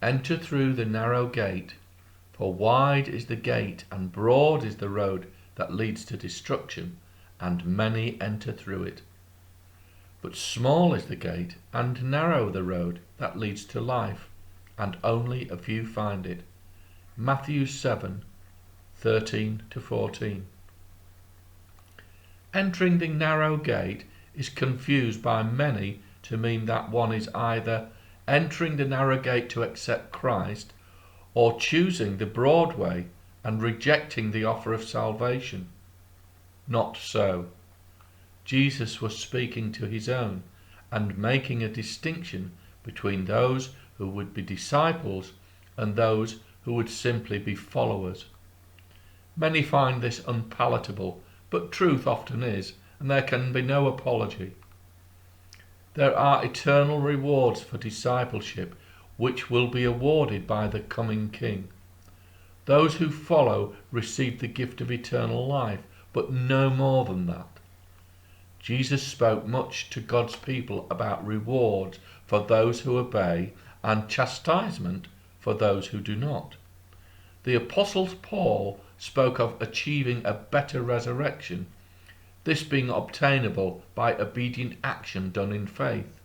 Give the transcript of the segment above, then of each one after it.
Enter through the narrow gate, for wide is the gate and broad is the road that leads to destruction, and many enter through it. But small is the gate and narrow the road that leads to life, and only a few find it. Matthew 7:13-14. Entering the narrow gate is confused by many to mean that one is either entering the narrow gate to accept Christ or choosing the broad way and rejecting the offer of salvation. Not so. Jesus was speaking to his own and making a distinction between those who would be disciples and those who would simply be followers. Many find this unpalatable, but truth often is, and there can be no apology. There are eternal rewards for discipleship which will be awarded by the coming King. Those who follow receive the gift of eternal life, but no more than that. Jesus spoke much to God's people about rewards for those who obey and chastisement for those who do not. The Apostle Paul spoke of achieving a better resurrection, this being obtainable by obedient action done in faith.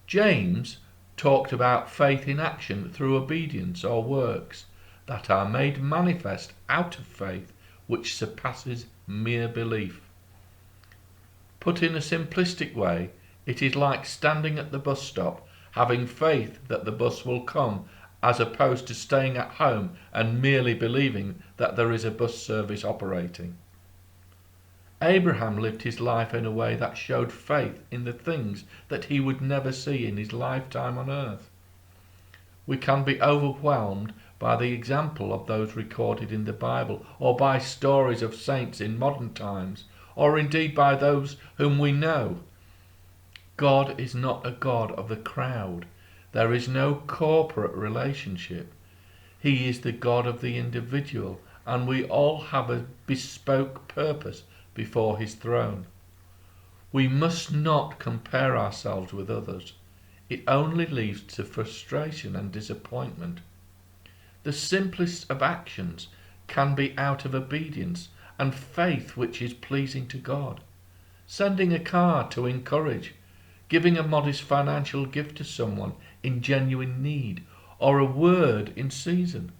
James talked about faith in action through obedience or works that are made manifest out of faith, which surpasses mere belief. Put in a simplistic way, it is like standing at the bus stop, having faith that the bus will come, as opposed to staying at home and merely believing that there is a bus service operating. Abraham lived his life in a way that showed faith in the things that he would never see in his lifetime on earth. We can be overwhelmed by the example of those recorded in the Bible, or by stories of saints in modern times, or indeed by those whom we know. God is not a God of the crowd. There is no corporate relationship. He is the God of the individual, and we all have a bespoke purpose before his throne. We must not compare ourselves with others. It only leads to frustration and disappointment. The simplest of actions can be out of obedience and faith which is pleasing to God. Sending a card to encourage, giving a modest financial gift to someone in genuine need, or a word in season.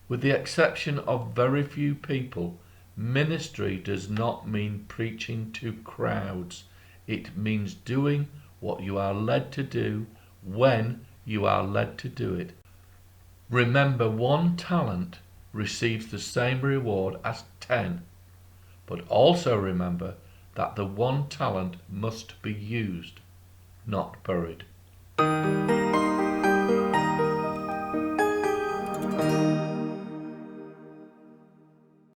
With the exception of very few people, ministry does not mean preaching to crowds. It means doing what you are led to do when you are led to do it. Remember, 1 talent receives the same reward as 10, but also remember that the 1 talent must be used, not buried.